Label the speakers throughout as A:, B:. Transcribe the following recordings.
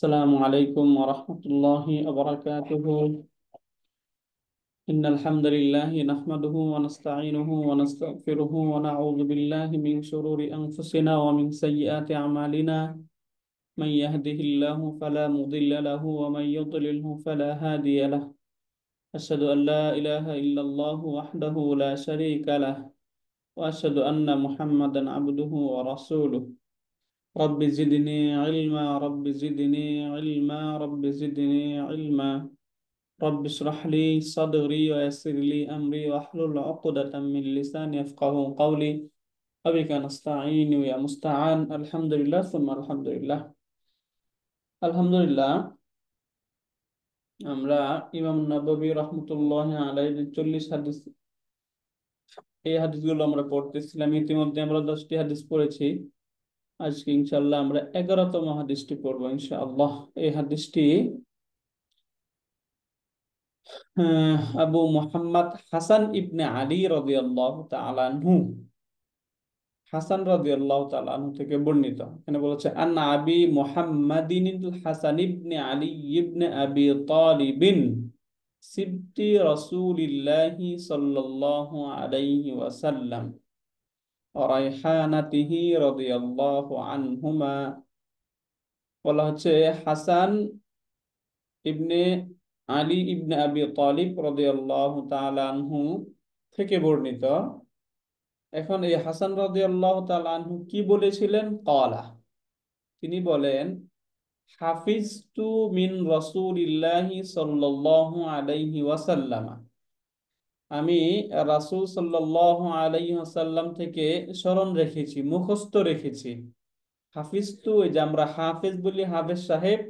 A: السلام عليكم ورحمة الله وبركاته. إن الحمد لله نحمده ونستعينه ونستغفره ونعوذ بالله من شرور أنفسنا ومن سيئات أعمالنا. من يهده الله فلا مضل له ومن يضلله فلا هادي له. أشهد أن لا إله إلا الله وحده لا شريك له، وأشهد أن محمدا عبده ورسوله. رب زدني علما، رب زدني علما، رب زدني علما. رب اشرح لي صدري ويسر لي أمري واحلل عقدة من لساني يفقه قولي. وبك نستعين يا مستعان. الحمد لله ثم الحمد لله। আলহামদুলিল্লাহ, আমরা ইমাম নববী রহমতুল্লাহ আলাইহির 40 হাদিস, এই হাদিসগুলো আমরা পড়তেছিলাম। ইতিমধ্যে আমরা 10টি হাদিস পড়েছি। আজকে ইনশাআল্লাহ আমরা 11তম হাদিসটি পড়বো ইনশাআল্লাহ। এই হাদিসটি আবু মুহাম্মদ হাসান ইবনে আলী রাদিয়াল্লাহু তাআলা আনহু, হাসান রাদিয়াল্লাহু তাআলা আনহু থেকে বর্ণিত। এখানে বলেছে আন আবি মুহাম্মাদিন হাসান ইবনে আলী ইবনে আবি তালিবিন সিবতি রাসূলিল্লাহি সাল্লাল্লাহু আলাইহি ওয়াসাল্লাম ওয়া রাইহানাতিহি রাদিয়াল্লাহু আনহুমা। বলা হচ্ছে হাসান ইবনে আলী ইবনে আবি তালিব রাদিয়াল্লাহু তাআলা আনহু থেকে বর্ণিত। এখন এই হাসান রাদিয়াল্লাহু তাআলা আনহু কি বলেছিলেন? ক্বালা, তিনি বলেন, হাফিজতু মিন রাসূলিল্লাহি সাল্লাল্লাহু আলাইহি ওয়াসাল্লাম, আমি রাসূল সাল্লাল্লাহু আলাইহি ওয়াসাল্লাম থেকে স্মরণ রেখেছি, মুখস্থ রেখেছি। হাফিজতু, এই যে আমরা হাফেজ বলি, হাফেজ সাহেব,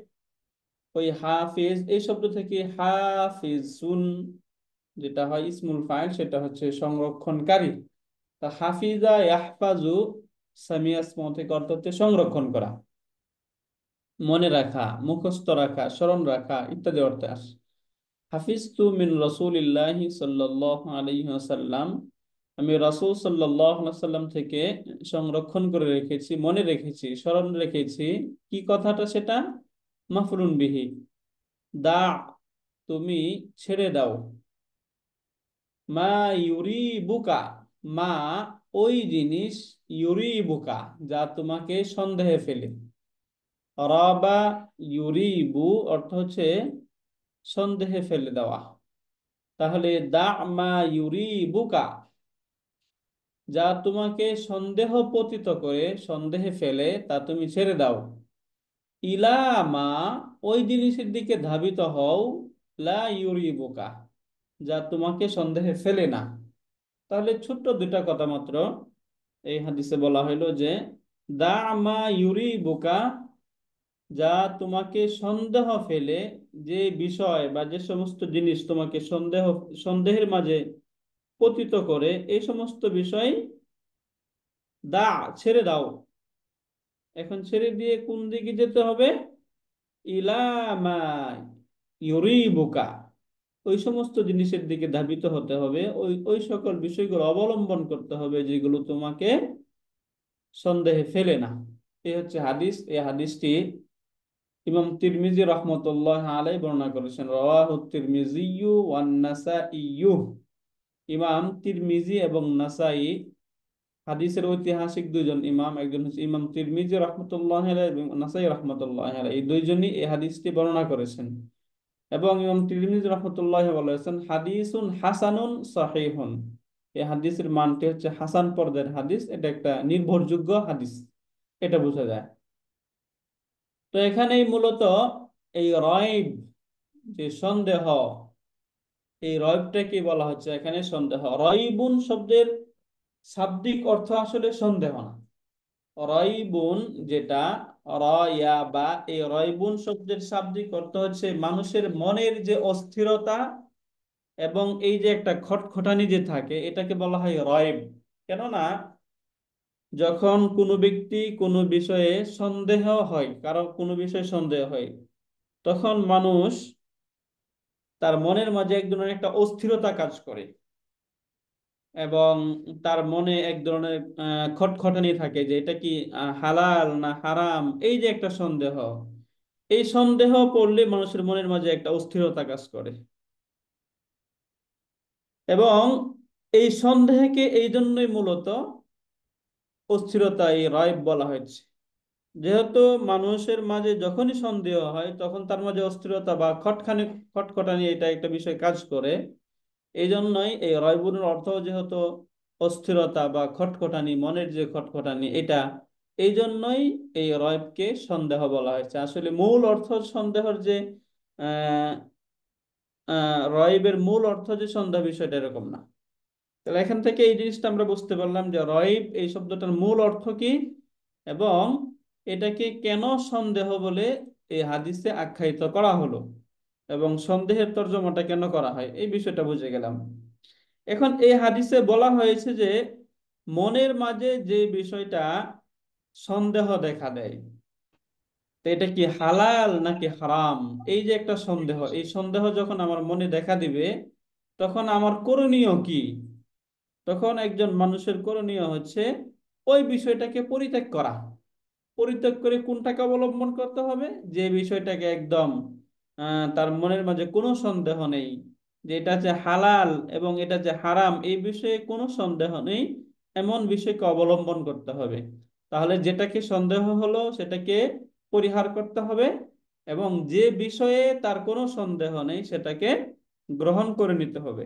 A: ওই হাফেজ এই শব্দ থেকে হাফিজুন যেটা হয় ইসমুল ফাইল, সেটা হচ্ছে সংরক্ষণকারী। তা হাফিজা ইয়াহফাজু সামিয়া ইসম থেকে অর্থ হচ্ছে সংরক্ষণ করা, মনে রাখা, মুখস্থ রাখা, স্মরণ রাখা ইত্যাদি অর্থে আসে। হাফিজতু মিন রাসূলিল্লাহি সাল্লাল্লাহু আলাইহি ওয়াসাল্লাম, আমি রাসূল সাল্লাল্লাহু আলাইহি ওয়াসাল্লাম থেকে সংরক্ষণ করে রেখেছি, মনে রেখেছি, স্মরণ রেখেছি। কি কথাটা? সেটা মাফরুন বিহি, দা, তুমি ছেড়ে দাও, মা ইউরিবুকা, মা ওই জিনিস, ইউরিবুকা যা তোমাকে সন্দেহে ফেলে। রাবা ইউরিবু অর্থ হচ্ছে সন্দেহে ফেলে দেওয়া। তাহলে দা মা ইউরিবুকা, যা তোমাকে সন্দেহ পতিত করে, সন্দেহে ফেলে, তা তুমি ছেড়ে দাও। ইলা মা, ওই জিনিসের দিকে ধাবিত হও, লা ইউরিবুকা, যা তোমাকে সন্দেহে ফেলে না। তাহলে ছোট্ট দুটা কথা মাত্র এই হাদিসে বলা হইলো যে দা মা ইউরিবুকা, যা তোমাকে সন্দেহ ফেলে, যে বিষয় বা যে সমস্ত জিনিস তোমাকে সন্দেহের মাঝে পতিত করে, এই সমস্ত বিষয় দা, ছেড়ে দাও। এখন ছেড়ে দিয়ে কোন দিকে যেতে হবে? ইলা মা ইউরিবুকা, ওই সমস্ত জিনিসের দিকে ধাবিত হতে হবে, ওই ওই সকল বিষয়গুলো অবলম্বন করতে হবে যেগুলো তোমাকে সন্দেহে ফেলে না। এই হচ্ছে হাদিস। এই হাদিসটি ইমাম তিরমিজি রহমতুল্লাহ আলাইহি বর্ণনা করেছেন। রাওয়াহু তিরমিজি ওয়ান নাসাই, ইমাম তিরমিজি এবং নাসাই, হাদিসের ঐতিহাসিক দুইজন ইমাম, একজন হচ্ছে ইমাম তিরমিজি রহমতুল্লাহ আলাইহি এবং নাসাই রহমতুল্লাহ আলাইহি, এই দুইজনই এই হাদিসটি বর্ণনা করেছেন। এবং ইমাম তিরমিজি রহমতুল্লাহ বলেছেন হাদিসুন হাসানুন সহিহুন, এই হাদিসের মানটি হচ্ছে হাসান পর্যায়ের হাদিস, এটা একটা নির্ভরযোগ্য হাদিস, এটা বোঝা যায়। তো এখানেই মূলত এই রয়ব, যে সন্দেহ, এই রয়বটাকে বলা হচ্ছে এখানে সন্দেহ। রয়বুন শব্দের শাব্দিক অর্থ আসলে সন্দেহ না। রয়বুন যেটা রয়া বা, এই রয়বুন শব্দের শাব্দিক অর্থ হচ্ছে মানুষের মনের যে অস্থিরতা এবং এই যে একটা খটখটানি যে থাকে, এটাকে বলা হয় রয়ব। কেননা যখন কোনো ব্যক্তি কোনো বিষয়ে সন্দেহ হয়, কারো কোনো বিষয়ে সন্দেহ হয়, তখন মানুষ তার মনের মাঝে এক ধরনের একটা অস্থিরতা কাজ করে এবং তার মনে এক ধরনের খটখটানি থাকে যে এটা কি হালাল না হারাম, এই যে একটা সন্দেহ, এই সন্দেহ পড়লে মানুষের মনের মাঝে একটা অস্থিরতা কাজ করে, এবং এই সন্দেহকে এই জন্যই মূলত অস্থিরতা, এই রাইব বলা হয়েছে। যেহেতু মানুষের মাঝে যখনই সন্দেহ হয় তখন তার মাঝে অস্থিরতা বা খটখটানি এটা একটা বিষয় কাজ করে। এই জন্যই এই রয়বুনের অর্থ যেহেতু অস্থিরতা বা খটখটানি, মনের যে খটখটানি এটা, এই জন্যই এই রয়বকে সন্দেহ বলা হয়েছে। আসলে মূল অর্থ সন্দেহের যে আহ রয়বের মূল অর্থ যে সন্দেহ, বিষয়টা এরকম না। তাহলে এখান থেকে এই জিনিসটা আমরা বুঝতে পারলাম যে রয়ব এই শব্দটার মূল অর্থ কি, এবং এটাকে কেন সন্দেহ বলে এই হাদিসে আখ্যায়িত করা হলো, এবং সন্দেহের তর্জমাটা কেন করা হয়, এই বিষয়টা বুঝে গেলাম। এখন এই হাদিসে বলা হয়েছে যে মনের মাঝে যে বিষয়টা সন্দেহ দেখা দেয়, তো এটা কি হালাল নাকি হারাম, এই যে একটা সন্দেহ, এই সন্দেহ যখন আমার মনে দেখা দিবে তখন আমার করণীয় কি? তখন একজন মানুষের করণীয় হচ্ছে ওই বিষয়টাকে পরিত্যাগ করা। পরিত্যাগ করে কোনটাকে অবলম্বন করতে হবে? যে বিষয়টাকে একদম তার মনের মাঝে কোনো সন্দেহ নেই যে এটা যে হালাল এবং এটা যে হারাম, এই বিষয়ে কোনো সন্দেহ নেই, এমন বিষয়কে অবলম্বন করতে হবে। তাহলে যেটাকে সন্দেহ হলো সেটাকে পরিহার করতে হবে, এবং যে বিষয়ে তার কোনো সন্দেহ নেই সেটাকে গ্রহণ করে নিতে হবে।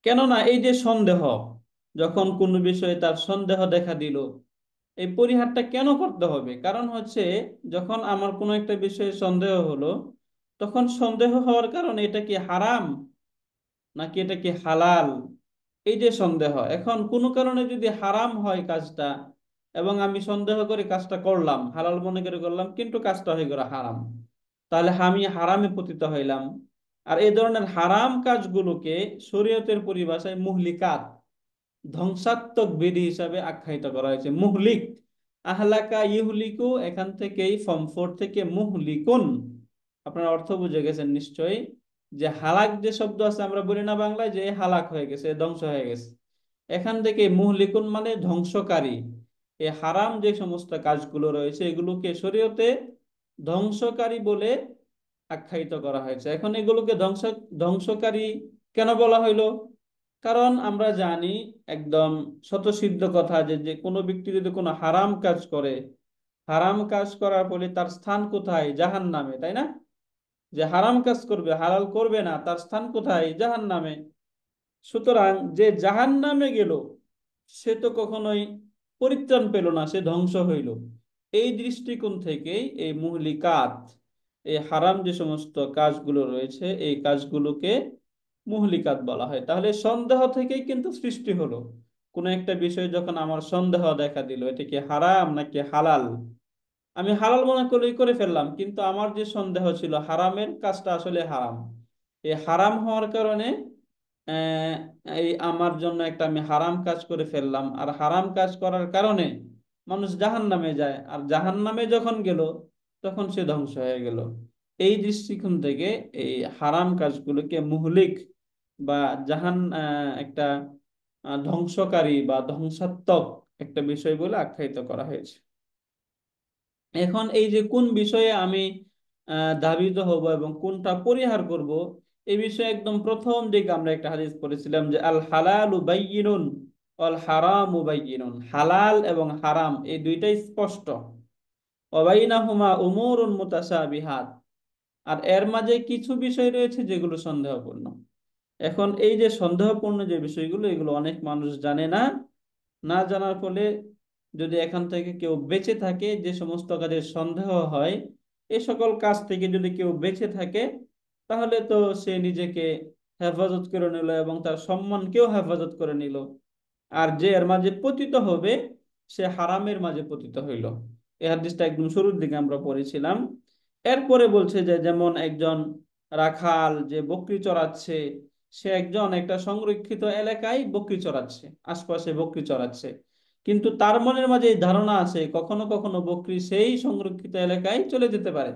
A: কেননা এই যে সন্দেহ, যখন কোনো বিষয়ে তার সন্দেহ দেখা দিল, এই পরিহারটা কেন করতে হবে? কারণ হচ্ছে যখন আমার কোনো একটা বিষয়ে সন্দেহ হলো, তখন সন্দেহ হওয়ার কারণে এটা কি হারাম নাকি এটা কি হালাল, এই যে সন্দেহ, এখন কোনো কারণে যদি হারাম হয় কাজটা, এবং আমি সন্দেহ করে কাজটা করলাম, হালাল মনে করে করলাম কিন্তু কাজটা হয়ে গেল হারাম, তাহলে আমি হারামে পতিত হইলাম। আর এই ধরনের হারাম কাজগুলোকে শরীয়তের পরিভাষায় মুহলিকাত, ধ্বংসাত্মক বিধি হিসাবে আখ্যায়িত করা হয়েছে। মুহলিক, আহলাকা ইহলিকু, এখান থেকেই ফর্ম 4 থেকে মুহলিকুন, আপনারা অর্থ বুঝে গেছেন নিশ্চয়ই। যে হালাক যে শব্দ আছে, আমরা বলি না বাংলায় যে হালাক হয়ে গেছে, ধ্বংস হয়ে গেছে, এখান থেকে মুহলিকুন মানে ধ্বংসকারী। এই হারাম যে সমস্ত কাজগুলো রয়েছে এগুলোকে শরীয়তে ধ্বংসকারী বলে আখ্যায়িত করা হয়েছে। এখন এগুলোকে ধ্বংসকারী কেন বলা হইলো? কারণ আমরা জানি একদম স্বতঃসিদ্ধ কথা যে যে কোনো ব্যক্তি যদি কোনো হারাম কাজ করে, হারাম কাজ করার ফলে তার স্থান কোথায়? জাহান্নামে, তাই না? যে হারাম কাজ করবে, হালাল করবে না, তার স্থান কোথায়? জাহান্নামে। সুতরাং যে জাহান্নামে গেল সে তো কখনোই পরিত্রাণ পেল না, সে ধ্বংস হইল। এই দৃষ্টিকোণ থেকেই এই মুহলিকাত, এই হারাম যে সমস্ত কাজগুলো রয়েছে এই কাজগুলোকে মুহলিকাত বলা হয়। তাহলে সন্দেহ থেকেই কিন্তু সৃষ্টি হলো। কোন একটা বিষয় যখন আমার সন্দেহ দেখা দিল এটা কি হারাম নাকি হালাল, আমি হালাল মনে করেই করে ফেললাম, কিন্তু আমার যে সন্দেহ ছিল হারামের কাজটা আসলে হারাম। এই হারাম হওয়ার কারণে আহ, এই আমার জন্য একটা আমি হারাম কাজ করে ফেললাম, আর হারাম কাজ করার কারণে মানুষ জাহান্নামে যায়, আর জাহান্নামে যখন গেল তখন সে ধ্বংস হয়ে গেল। এই দৃষ্টিকোণ থেকে এই হারাম কাজগুলোকে মুহলিক বা একটা ধ্বংসকারী বা ধ্বংসাত্মক একটা বিষয় বলে আখ্যায়িত করা হয়েছে। এখন এই যে কোন বিষয়ে আমি ধাবিত হব এবং কোনটা পরিহার করব, এই বিষয়ে একদম প্রথম দিকে আমরা একটা হাদিস পড়েছিলাম যে আল হালালু বাইয়িনুন ওয়াল হারামু বাইয়িনুন, হালাল এবং হারাম এই দুইটাই স্পষ্ট। ওয়া বাইনাহুমা উমুরুন মুতাশাবিহাত, আর এর মাঝে কিছু বিষয় রয়েছে যেগুলো সন্দেহপূর্ণ। এখন এই যে সন্দেহপূর্ণ যে বিষয়গুলো, এগুলো অনেক মানুষ জানে না। না জানার ফলে যদি এখান থেকে কেউ বেঁচে থাকে, যে সমস্ত কাজের সন্দেহ হয় এই সকল কাজ থেকে যদি কেউ বেঁচে থাকে, তাহলে তো সে নিজেকে হেফাজত করে নিল এবং তার সম্মানকেও হেফাজত করে নিল। আর যে এর মাঝে পতিত হবে সে হারামের মাঝে পতিত হইল। এই হাদিসটা একদম শুরুর দিকে আমরা পড়েছিলাম। এরপরে বলছে যে যেমন একজন রাখাল যে বকরি চড়াচ্ছে, সে একজন একটা সংরক্ষিত এলাকায় বকরি চড়াচ্ছে, আশপাশে বকরি চড়াচ্ছে, কিন্তু তার মনের মাঝে এই ধারণা আছে কখনো কখনো বকরি সেই সংরক্ষিত এলাকায় চলে যেতে পারে।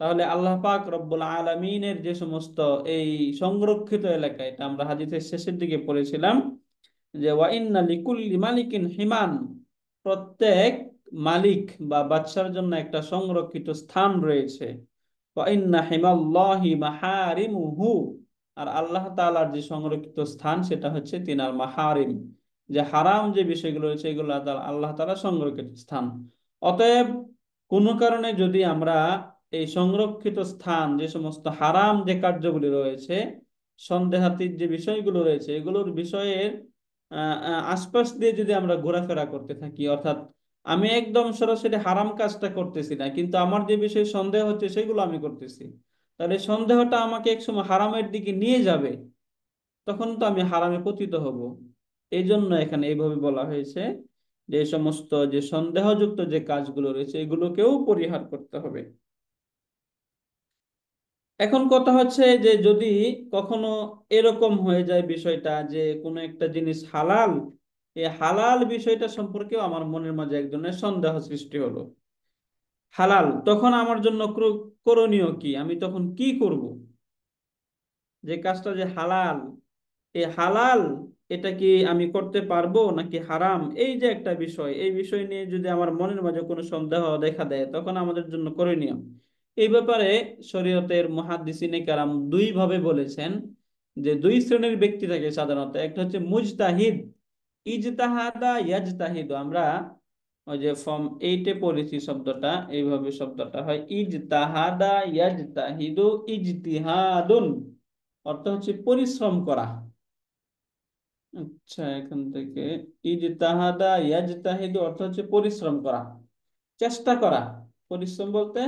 A: তাহলে আল্লাহ পাক রব্বুল আলামিনের যে সমস্ত এই সংরক্ষিত এলাকা, এটা আমরা হাদিসের শেষের দিকে পড়েছিলাম যে ওয়া ইন্না লিকুল্লি মালিকিন হিমান, প্রত্যেক মালিক বা বাদশার জন্য একটা সংরক্ষিত স্থান রয়েছে। ওয়া ইন্না হিমাল্লাহি মাহারিমুহু, আর আল্লাহ তাআলার যে সংরক্ষিত স্থান সেটা হচ্ছে তিনার মাহারিম, যে হারাম যে বিষয়গুলো রয়েছে এগুলো আল্লাহ তাআলা সংরক্ষিত স্থান। অতএব কোনো কারণে যদি আমরা এই সংরক্ষিত স্থান, যে সমস্ত হারাম যে কার্যগুলি রয়েছে, সন্দেহাতীত যে বিষয়গুলো রয়েছে এগুলোর বিষয়ের আশপাশ দিয়ে যদি আমরা ঘোরাফেরা করতে থাকি, অর্থাৎ আমি একদম সরাসরি হারাম কাজটা করতেছি না, কিন্তু আমার যে বিষয়ে সন্দেহ হচ্ছে সেগুলো আমি করতেছি, তাহলে সন্দেহটা আমাকে একসময় হারামের দিকে নিয়ে যাবে, তখন তো আমি হারামে পতিত হব। এই জন্য এখানে এইভাবে বলা হয়েছে যে এই সমস্ত যে সন্দেহযুক্ত যে কাজগুলো রয়েছে এগুলোকেও পরিহার করতে হবে। এখন কথা হচ্ছে যে যদি কখনো এরকম হয়ে যায় বিষয়টা যে কোনো একটা জিনিস হালাল, এই হালাল বিষয়টা সম্পর্কেও আমার মনের মাঝে এক ধরনের সন্দেহ সৃষ্টি হলো। হালাল তখন আমার জন্য করণীয় কি, আমি তখন কি করব? যে কাজটা যে হালাল, এই হালাল এটা কি আমি করতে পারবো নাকি হারাম, এই যে একটা বিষয়, এই বিষয় নিয়ে যদি আমার মনের মাঝে কোনো সন্দেহ দেখা দেয় তখন আমাদের জন্য করণীয়। এই ব্যাপারে শরীয়তের মুহাদ্দিসিনে কেরাম দুই ভাবে বলেছেন, যে দুই শ্রেণীর ব্যক্তি থাকে সাধারণত। একটা হচ্ছে মুজতাহিদ, ইজতাহাদা ইয়াজতাহিদু, আমরা ওই যে ফর্ম 8-এ পড়েছি শব্দটা, এইভাবে শব্দটা হয় ইজতাহাদা ইয়াজতাহিদু ইজতিহাদুন, অর্থ হচ্ছে পরিশ্রম করা। আচ্ছা, এখান থেকে ইজতাহাদা ইয়াজতাহিদু অর্থ হচ্ছে পরিশ্রম করা, চেষ্টা করা। পরিশ্রম বলতে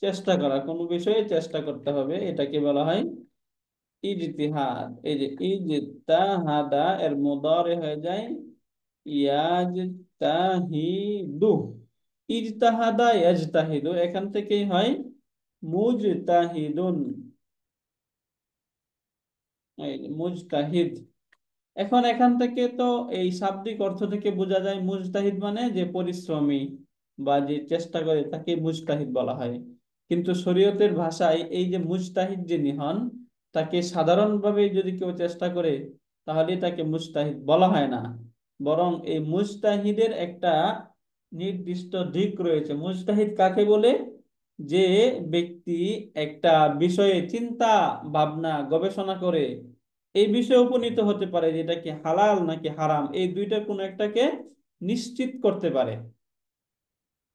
A: চেষ্টা করা, কোনো বিষয়ে চেষ্টা করতে হবে, এটাকে বলা হয় ইজতিহাদ। এই যে ইজতাহাদা এর মুদারে হয়ে যায় ইয়াজতাহিদু, ইজতাহাদা ইয়াজতাহিদু এখান থেকেই হয় মুজতাহিদুন, এই যে মুজতাহিদ। এখন এখান থেকে তো এই শাব্দিক অর্থ থেকে বোঝা যায় মুজতাহিদ মানে যে পরিশ্রমী বা যে চেষ্টা করে তাকে মুজতাহিদ বলা হয়। কিন্তু শরীয়তের ভাষায় এই যে মুজতাহিদ যিনি হন, তাকে সাধারণভাবে যদি কেউ চেষ্টা করে তাহলে তাকে মুজতাহিদ বলা হয় না, বরং এই মুজতাহিদের একটা নির্দিষ্ট দিক রয়েছে। মুজতাহিদ কাকে বলে? যে ব্যক্তি একটা বিষয়ে চিন্তা ভাবনা গবেষণা করে এই বিষয়ে উপনীত হতে পারে যে এটা কি হালাল নাকি হারাম, এই দুইটা কোনো একটাকে নিশ্চিত করতে পারে।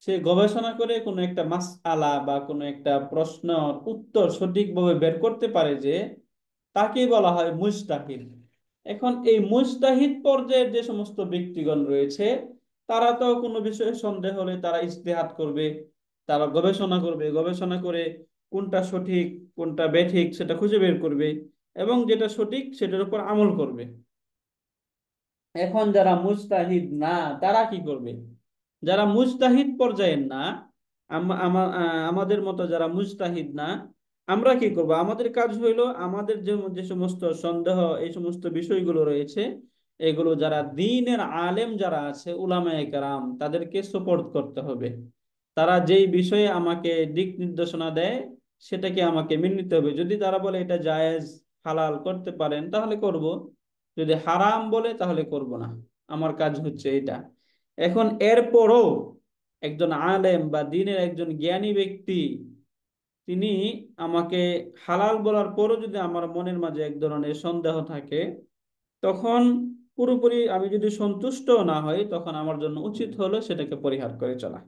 A: সে গবেষণা করে কোনো একটা মাসআলা বা কোনো একটা প্রশ্নের উত্তর সঠিকভাবে বের করতে পারে, যে তাকেই বলা হয় মুজতাহিদ। এখন এই মুজতাহিদ পর্যায়ের যে সমস্ত ব্যক্তিগণ রয়েছে, তারা তো কোনো বিষয়ে সন্দেহ হলে তারা ইজতিহাদ করবে, তারা গবেষণা করবে, গবেষণা করে কোনটা সঠিক কোনটা বেঠিক সেটা খুঁজে বের করবে, এবং যেটা সঠিক সেটার উপর আমল করবে। এখন যারা মুজতাহিদ না তারা কি করবে? যারা মুজতাহিদ পর্যায়ের না, আমাদের মতো যারা মুজতাহিদ না, আমরা কি করব? আমাদের কাজ হইলো আমাদের যে যে সমস্ত সন্দেহ এই সমস্ত বিষয়গুলো রয়েছে এগুলো যারা দ্বীনের আলেম যারা আছে উলামায়ে কেরাম তাদেরকে সুপর্দ করতে হবে। তারা যেই বিষয়ে আমাকে দিক নির্দেশনা দেয় সেটাকে আমাকে মেনে নিতে হবে। যদি তারা বলে এটা জায়েজ, হালাল করতে পারেন তাহলে করব, যদি হারাম বলে তাহলে করব না। আমার কাজ হচ্ছে এটা। এখন এরপরও একজন আলেম বা দ্বীনের একজন জ্ঞানী ব্যক্তি তিনি আমাকে হালাল বলার পরও যদি আমার মনের মাঝে এক ধরনের সন্দেহ থাকে, তখন পুরোপুরি আমি যদি সন্তুষ্ট না হই তখন আমার জন্য উচিত হলো সেটাকে পরিহার করে চলা।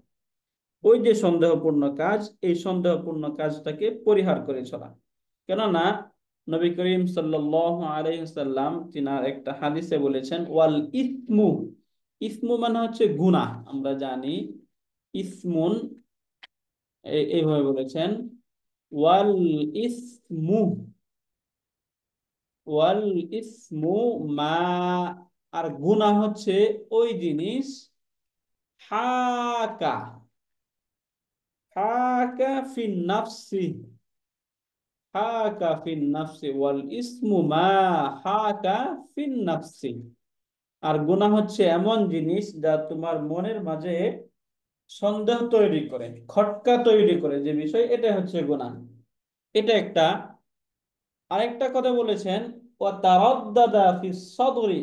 A: ওই যে সন্দেহপূর্ণ কাজ, এই সন্দেহপূর্ণ কাজটাকে পরিহার করে চলা। কেননা নবী করিম সাল্লাল্লাহু আলাইহি ওয়াসাল্লাম তিনার একটা হাদিসে বলেছেন ওয়াল ইসমু, ইসমু মানে হচ্ছে গুনাহ, আমরা জানি ইসমুন, এইভাবে বলেছেন ওয়াল ইসমু, ওয়াল ইসমু মা, আর গুনাহ হচ্ছে ওই জিনিস হাকা, হাকা ফিন নাফসি, হাকা ফিন নাফসি ওয়াল ইসমু মা হাকা ফিন নাফসি। আর গুনাহ হচ্ছে এমন জিনিস যা তোমার মনের মাঝে সন্দেহ তৈরি করে, খটকা তৈরি করে, যে বিষয় এটা হচ্ছে গুনাহ। এটা একটা। আরেকটা কথা বলেছেন ওয়া তারাদ্দাদা ফিস সাদরি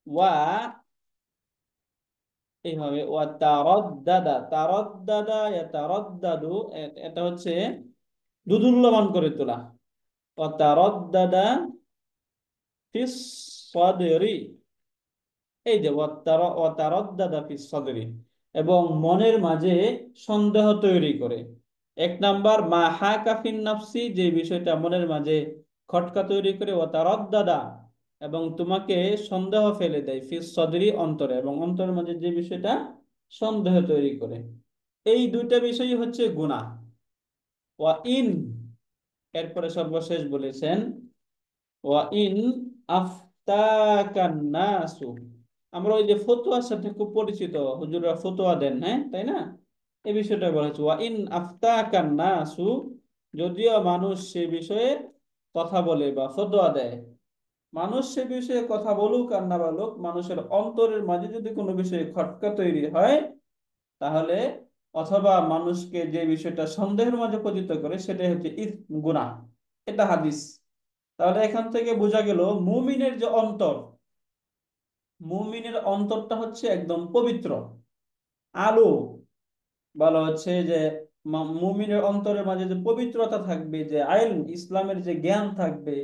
A: ওয়া এইভাবে ওয়া তারাদ্দাদা, তারাদ্দাদা ইয়াতারাদ্দাদু, এটা হচ্ছে দুদুল্যমান করে তোলা। ওয়া তারাদ্দাদা ফিস সাদরি, এই যে ওয়াতারাদ্দাদা ফিস সাদরি, এবং মনের মাঝে সন্দেহ তৈরি করে। এক নাম্বার মা হাকা ফিন নাফসি, যে বিষয়টা মনের মাঝে খটকা তৈরি করে, ওয়াতারাদ্দাদা, এবং তোমাকে সন্দেহ ফেলে দেয়, ফিস সাদরি, অন্তরে, এবং অন্তরের মাঝে যে বিষয়টা সন্দেহ তৈরি করে। এই দুইটা বিষয়ই হচ্ছে গুনাহ। ওয়া ইন, এরপরে সর্বশেষ বলেছেন ওয়া ইন আফতাকান নাসু। আমরা ওই যে ফতোয়ার সাথে খুব পরিচিত, হুজুররা ফতোয়া দেন, হ্যাঁ তাই না? এই বিষয়টা বলা হচ্ছে ওয়া ইন আফতাকান নাসু, যদিও মানুষ সে বিষয়ে কথা বলে বা ফতোয়া দেয়। মানুষ সে বিষয়ে কথা বলুক আর না বলুক, মানুষের অন্তরের মাঝে যদি কোনো বিষয়ে খটকা তৈরি হয়, তাহলে, অথবা মানুষকে যে বিষয়টা সন্দেহের মাঝে পতিত করে, সেটাই হচ্ছে গুনাহ। এটা হাদিস। তাহলে এখান থেকে বোঝা গেল মুমিনের যে অন্তর, মুমিনের অন্তরটা হচ্ছে একদম পবিত্র, আলো। বলা হচ্ছে যে মুমিনের অন্তরের মাঝে যে পবিত্রতা থাকবে, যে আইল ইসলামের যে জ্ঞান থাকবে,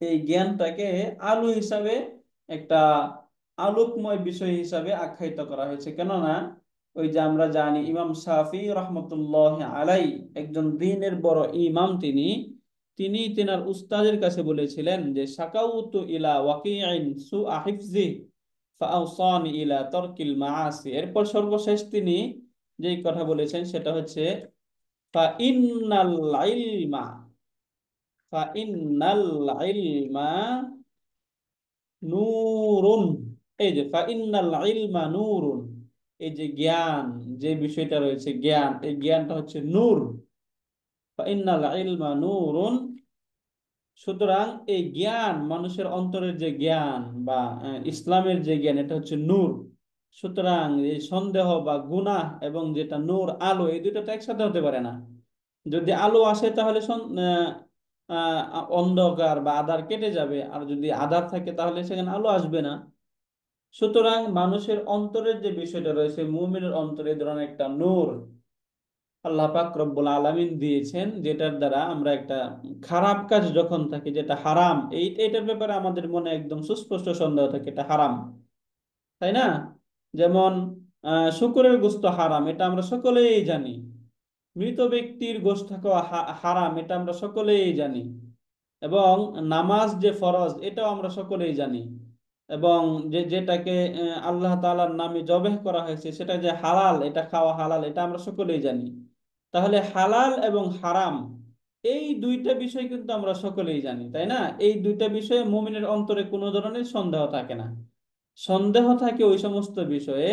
A: এই জ্ঞানটাকে আলো হিসাবে, একটা আলোকময় বিষয় হিসাবে আখ্যায়িত করা হয়েছে। কেননা ওই যে আমরা জানি ইমাম শাফি রহমতুল্লাহ আলাই, একজন দ্বীনের বড় ইমাম, তিনি তিনি তেনার উস্তাদের কাছে বলেছিলেন যে শাকাউতু ইলা ওয়াকিইন সুআ হিফজি ফাআওসানি ইলা তারকিল মাআসি। এরপর সর্বশেষ তিনি যেই কথা বলেছেন সেটা হচ্ছে ফা ইন্নাল ইলমা, ফা ইন্নাল ইলমা নূরুন। এই যে ফা ইন্নাল ইলমা নূরুন, এই যে জ্ঞান, যে বিষয়টা রয়েছে জ্ঞান, এই জ্ঞানটা হচ্ছে নূর। ফা ইন্নাল ইলমা নূরুন, সুতরাং এই জ্ঞান, মানুষের অন্তরের যে জ্ঞান বা ইসলামের যে জ্ঞান, এটা হচ্ছে নূর। সুতরাং এই সন্দেহ বা গুনাহ এবং যেটা নূর, আলো, এই দুটো তো একসাথে হতে পারে না। যদি আলো আসে তাহলে অন্ধকার বা আঁধার কেটে যাবে, আর যদি আঁধার থাকে তাহলে সেখানে আলো আসবে না। সুতরাং মানুষের অন্তরের যে বিষয়টা রয়েছে, মুমিনের অন্তরে এই ধরনের একটা নূর আল্লাহ পাক রব্বুল আলামিন দিয়েছেন, যেটার দ্বারা আমরা একটা খারাপ কাজ যখন থাকে, যেটা হারাম, এইটার ব্যাপারে আমাদের মনে একদম সুস্পষ্ট সন্দেহ থাকে, এটা হারাম, তাই না? যেমন শূকরের গোশত হারাম, এটা আমরা সকলেই জানি। মৃত ব্যক্তির গোশত খাওয়া হারাম, এটা আমরা সকলেই জানি। এবং নামাজ যে ফরজ, এটাও আমরা সকলেই জানি। এবং যেটাকে আল্লাহ তাআলার নামে জবেহ করা হয়েছে, সেটা যে হালাল, এটা খাওয়া হালাল, এটা আমরা সকলেই জানি। তাহলে হালাল এবং হারাম, এই দুইটা বিষয় কিন্তু আমরা সকলেই জানি, তাই না? এই দুইটা বিষয়ে মুমিনের অন্তরে কোনো ধরনের সন্দেহ থাকে না। সন্দেহ থাকে ওই সমস্ত বিষয়ে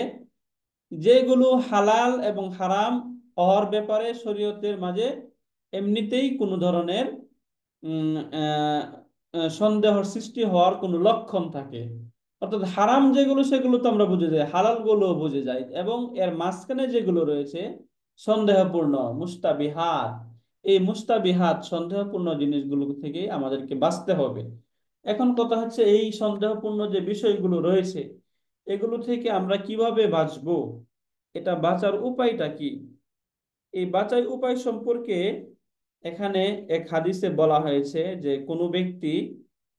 A: যেগুলো হালাল এবং হারাম হওয়ার ব্যাপারে শরীয়তের মাঝে এমনিতেই কোনো ধরনের উম, আহ, সন্দেহের সৃষ্টি হওয়ার কোনো লক্ষণ থাকে। অর্থাৎ হারাম যেগুলো সেগুলো তো আমরা বুঝে যাই, হালাল গুলো বুঝে যাই, এবং এর মাঝখানে যেগুলো রয়েছে সন্দেহপূর্ণ মুস্তাবিহাত, এই মুস্তাবিহাত সন্দেহপূর্ণ জিনিসগুলো থেকে আমাদেরকে বাঁচতে হবে। এখন কথা হচ্ছে এই সন্দেহপূর্ণ যে বিষয়গুলো রয়েছে, এগুলো থেকে আমরা কিভাবে বাঁচবো, এটা বাঁচার উপায়টা কি? এই বাঁচার উপায় সম্পর্কে এখানে এক হাদিসে বলা হয়েছে যে কোনো ব্যক্তি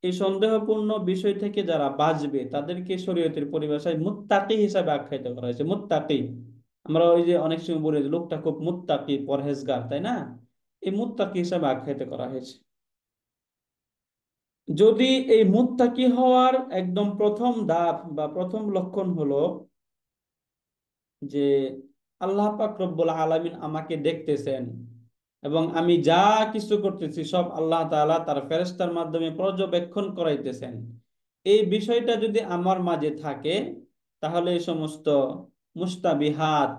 A: এই সন্দেহপূর্ণ বিষয় থেকে যারা বাঁচবে, তাদেরকে শরীয়তের পরিভাষায় মুত্তাকি হিসাবে আখ্যায়িত করা হয়েছে। মুত্তাকি, আমরা ওই যে অনেক সময় বলি যে লোকটা খুব মুত্তাকি, পরহেজগার, তাই না? এই মুত্তাকি হিসাবে আখ্যায়িত করা হয়েছে। যদি এই মুত্তাকি হওয়ার একদম প্রথম ধাপ বা প্রথম লক্ষণ হলো যে আল্লাহ পাক রব্বুল আলামিন আমাকে দেখতেছেন, এবং আমি যা কিছু করতেছি সব আল্লাহ তাআলা তার ফেরেশতার মাধ্যমে পর্যবেক্ষণ করাইতেছেন, এই বিষয়টা যদি আমার মাঝে থাকে, তাহলে এই সমস্ত মুস্তাবিহাত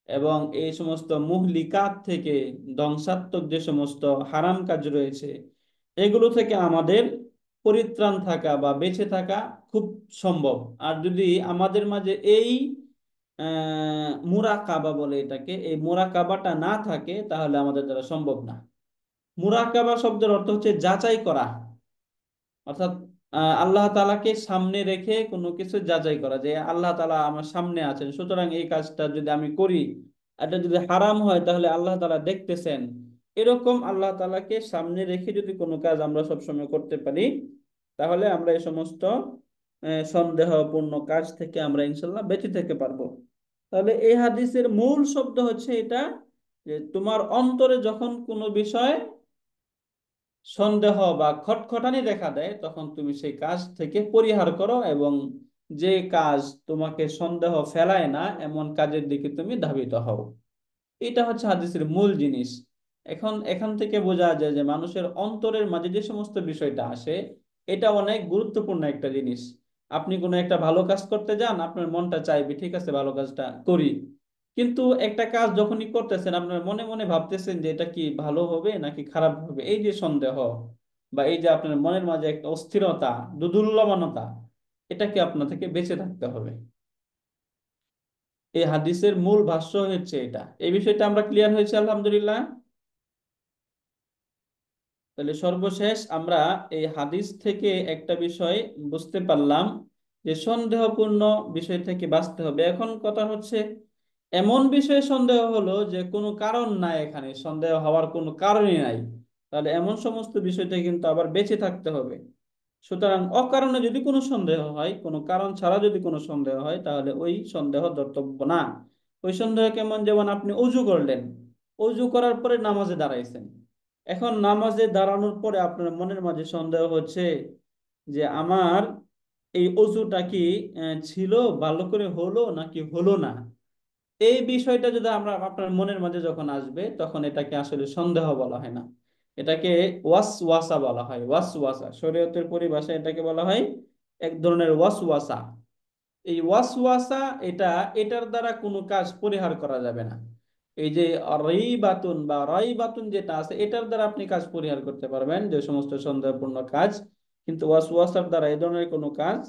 A: এবং এই সমস্ত মুহলিকাত থেকে, ধ্বংসাত্মক যে সমস্ত হারাম কাজ রয়েছে, এগুলো থেকে আমাদের পরিত্রাণ থাকা বা বেঁচে থাকা খুব সম্ভব। আর যদি আমাদের মাঝে এই মুরাকাবা বলে এটাকে, এই মুরাকাবাটা না থাকে, তাহলে আমাদের দ্বারা সম্ভব না। মুরাকাবা শব্দের অর্থ হচ্ছে যাচাই করা। অর্থাৎ আল্লাহ তাআলাকে সামনে রেখে কোনো কিছু যাচাই করা, যে আল্লাহ তাআলা আমার সামনে আছেন, সুতরাং এই কাজটা যদি আমি করি, এটা যদি হারাম হয় তাহলে আল্লাহ তাআলা দেখতেছেন। এরকম আল্লাহ তাআলাকে সামনে রেখে যদি কোনো কাজ আমরা সবসময় করতে পারি, তাহলে আমরা এই সমস্ত সন্দেহপূর্ণ কাজ থেকে আমরা ইনশাল্লাহ বেঁচে থেকে পারবো। তাহলে এই হাদিসের মূল শব্দ হচ্ছে এটা, যে তোমার অন্তরে যখন কোনো বিষয় সন্দেহ বা খটখটানি দেখা দেয়, তখন তুমি সেই কাজ থেকে পরিহার করো, এবং যে কাজ তোমাকে সন্দেহ ফেলায় না এমন কাজের দিকে তুমি ধাবিত হও। এটা হচ্ছে হাদিসের মূল জিনিস। এখন এখান থেকে বোঝা যায় যে মানুষের অন্তরের মাঝে যে সমস্ত বিষয়টা আসে, এটা অনেক গুরুত্বপূর্ণ একটা জিনিস। আপনি কোনো একটা ভালো কাজ করতে যান, আপনার মনটা চাইবে ঠিক আছে ভালো কাজটা করি, কিন্তু একটা কাজ যখনই করতেছেন আপনার মনে মনে ভাবতেছেন যে এটা কি ভালো হবে নাকি খারাপ হবে, এই যে সন্দেহ বা এই যে আপনার মনের মাঝে একটা অস্থিরতা, দুদুল্যমানতা, এটাকে আপনার থেকে বেঁচে থাকতে হবে। এই হাদিসের মূল ভাষ্য হচ্ছে এটা। এই বিষয়টা আমরা ক্লিয়ার হয়েছে আলহামদুলিল্লাহ। তাহলে সর্বশেষ আমরা এই হাদিস থেকে একটা বিষয় বুঝতে পারলাম, যে সন্দেহপূর্ণ বিষয় থেকে বাঁচতে হবে। এখন কথা হচ্ছে, এমন বিষয়ে সন্দেহ হলো যে কোনো কারণ নাই, এখানে সন্দেহ হওয়ার কোনো কারণই নাই, তাহলে এমন সমস্ত বিষয়টা কিন্তু আবার বেঁচে থাকতে হবে। সুতরাং অকারণে যদি কোনো সন্দেহ হয়, কোনো কারণ ছাড়া যদি কোনো সন্দেহ হয়, তাহলে ওই সন্দেহ ধর্তব্য না। ওই সন্দেহ কেমন, যেমন আপনি অজু করলেন, অজু করার পরে নামাজে দাঁড়াইছেন, এখন নামাজে দাঁড়ানোর পরে আপনার মনের মাঝে সন্দেহ হচ্ছে যে আমার এই অজুটা কি ছিল, ভালো করে হলো নাকি হলো না। এই বিষয়টা যদি আমরা আপনার মনের মাঝে যখন আসবে, তখন এটাকে আসলে সন্দেহ বলা হয় না, এটাকে ওয়াসওয়াসা বলা হয়। ওয়াসওয়াসা শরীয়তের পরিভাষায় এটাকে বলা হয় এক ধরনের ওয়াসওয়াসা। এই ওয়াসওয়াসা, এটা এটার দ্বারা কোনো কাজ পরিহার করা যাবে না। এই যে রাইবাতুন বা রাইবাতুন যেটা আছে, এটার দ্বারা আপনি কাজ পরিহার করতে পারবেন, যে সমস্ত সন্দেহপূর্ণ কাজ, কিন্তু ওয়াসওয়াসার দ্বারা এই ধরনের কোনো কাজ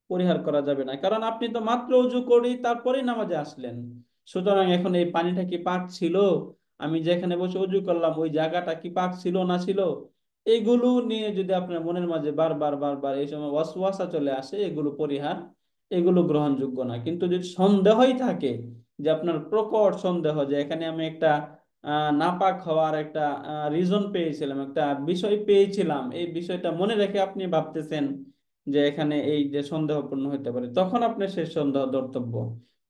A: পরিহার করা যাবে না। কারণ আপনি তো মাত্র ওযু করি তারপরেই নামাজে আসলেন, সুতরাং এখন এই পানিটা কি পাক ছিল, আমি যেখানে বসে ওযু করলাম ওই জায়গাটা কি পাক ছিল না ছিল, এগুলো নিয়ে যদি আপনার মনের মাঝে বারবার বারবার এই সময় ওয়াসওয়াসা চলে আসে, এগুলো পরিহার, এগুলো গ্রহণযোগ্য না। কিন্তু যদি সন্দেহই থাকে, যে আপনার প্রকট সন্দেহ যে এখানে আমি একটা নাপাক হওয়ার একটা রিজন পেয়েছিলাম, একটা বিষয় পেয়েছিলাম, এই বিষয়টা মনে রেখে আপনি ভাবতেছেন যে এখানে এই যে সন্দেহপূর্ণ হতে পারে, তখন আপনার সে সন্দেহ ধর্তব্য।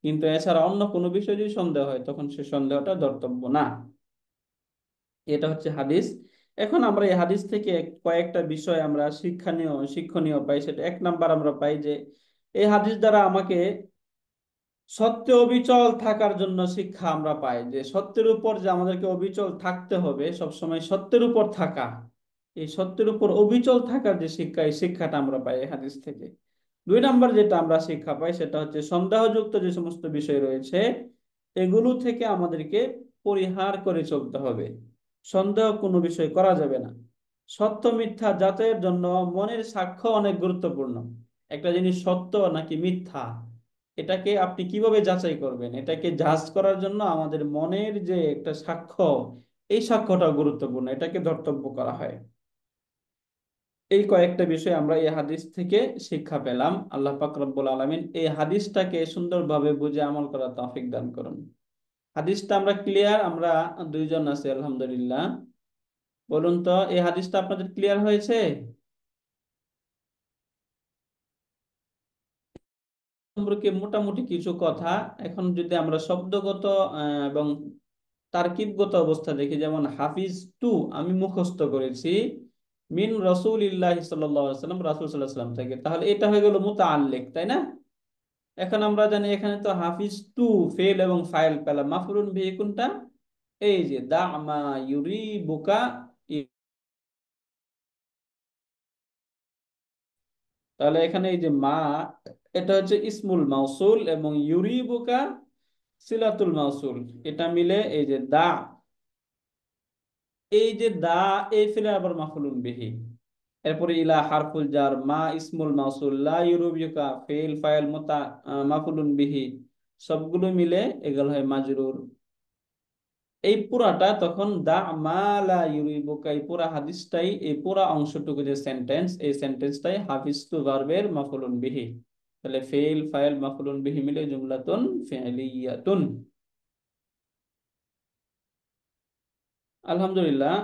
A: কিন্তু এছাড়া অন্য কোনো বিষয় যদি সন্দেহ হয়, তখন সে সন্দেহটা ধর্তব্য না। এটা হচ্ছে হাদিস। এখন আমরা এই হাদিস থেকে কয়েকটা বিষয় আমরা শিক্ষণীয় শিক্ষণীয় পাই। সেটা এক নাম্বার আমরা পাই যে এই হাদিস দ্বারা আমাকে সত্যে অবিচল থাকার জন্য শিক্ষা আমরা পাই, যে সত্যের উপর যে আমাদেরকে অবিচল থাকতে হবে, সবসময় সত্যের উপর থাকা, এই সত্যের উপর অবিচল থাকার যে শিক্ষা, এই শিক্ষাটা আমরা পাই এই হাদিস থেকে। দুই নাম্বার যেটা আমরা শিক্ষা পাই, সেটা হচ্ছে সন্দেহযুক্ত যে সমস্ত বিষয় রয়েছে, এগুলো থেকে আমাদেরকে পরিহার করে চলতে হবে। সন্দেহ কোনো বিষয় করা যাবে না। সত্য মিথ্যা যাচাইয়ের জন্য মনের সাক্ষ্য অনেক গুরুত্বপূর্ণ। একটা জিনিস সত্য নাকি মিথ্যা, এটাকে আপনি কিভাবে যাচাই করবেন, এটাকে জাজ করার জন্য আমাদের মনের যে একটা সাক্ষ্য, এই সাক্ষ্যটা গুরুত্বপূর্ণ, এটাকে ধর্তব্য করা হয়। এই কয়েকটা বিষয় আমরা এই হাদিস থেকে শিক্ষা পেলাম। আল্লাহ পাক রব্বুল আলামিন এই হাদিসটাকে সুন্দরভাবে বুঝে আমল করার তৌফিক দান করুন। হাদিসটা আমরা ক্লিয়ার, আমরা দুইজন আছি আলহামদুলিল্লাহ। বলুন তো, এই হাদিসটা আপনাদের ক্লিয়ার হয়েছে? সম্পর্কে মোটামুটি কিছু কথা। এখন যদি আমরা শব্দগত এবং তারকিবগত অবস্থা দেখি, যেমন হাফিজ টু আমি মুখস্থ করেছি মিন রাসূলিল্লাহি সাল্লাল্লাহু আলাইহি ওয়াসাল্লাম, রাসূল সাল্লাল্লাহু আলাইহি ওয়াসাল্লাম থেকে, তাহলে এটা হয়ে গেল মুতাআল্লিক, তাই না? এখন আমরা জানি এখানে তো হাফিজ টু ফেল এবং ফাইল পেলাম, মাফউলুন বিহি কোনটা? এই যে দা মা ইউরিবুকা। তাহলে এখানে এই যে মা, এটা হচ্ছে ইসমুল মাউসুল, এবং ইউরিবুকা সিলাতুল মাউসুল, এটা মিলে এই যে দা, এই যে দা, এই ফেলে আবার মাফুলুন বিহি। এরপরে ইলা হারফুল জার, মা ইসমুল মাউসুল, লা ইউরিবুকা ফেল ফাইল মুতা মাফুলুন বিহি, সবগুলো মিলে এগুলো হয় মাজরুর। এই পুরাটা তখন দা মা লা ইউরিবুকা, এই পুরা হাদিসটাই, এই পুরা অংশটুকু যে সেন্টেন্স, এই সেন্টেন্সটাই হাফিজতু ভার্বের মাফউলুন বিহি। তাহলে ফেল ফাইল মাফউলুন বিহি মিলে জুমলাতুন ফি'লিয়াতুন। আলহামদুলিল্লাহ।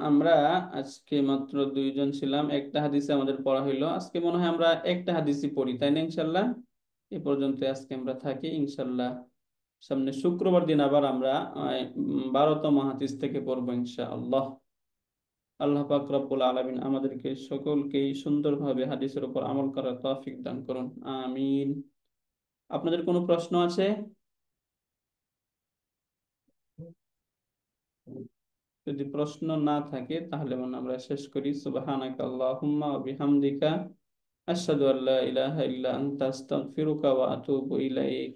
A: আমরা আজকে মাত্র দুইজন ছিলাম, একটা হাদিসে আমাদের পড়া হইলো। আজকে মনে হয় আমরা একটা হাদিসই পড়ি, তাই না? ইনশাল্লাহ এ পর্যন্ত আজকে আমরা থাকি ইনশাল্লাহ। সামনে শুক্রবার দিন আবার আমরা 12তম হাদিস থেকে পড়বো ইনশাআল্লাহ। আল্লাহ পাক রব্বুল আলামিন আমাদেরকে সকলকেই সুন্দরভাবে হাদিসের উপর আমল করার তৌফিক দান করুন, আমিন। আপনাদের কোনো প্রশ্ন আছে? যদি প্রশ্ন না থাকে তাহলে মনে হয় আমরা শেষ করি। সুবহানাকা আল্লাহুম্মা ওয়া বিহামদিকা আশহাদু আল্লা ইলাহা ইল্লা আনতা আস্তাগফিরুকা ওয়া আতুবু ইলাইক।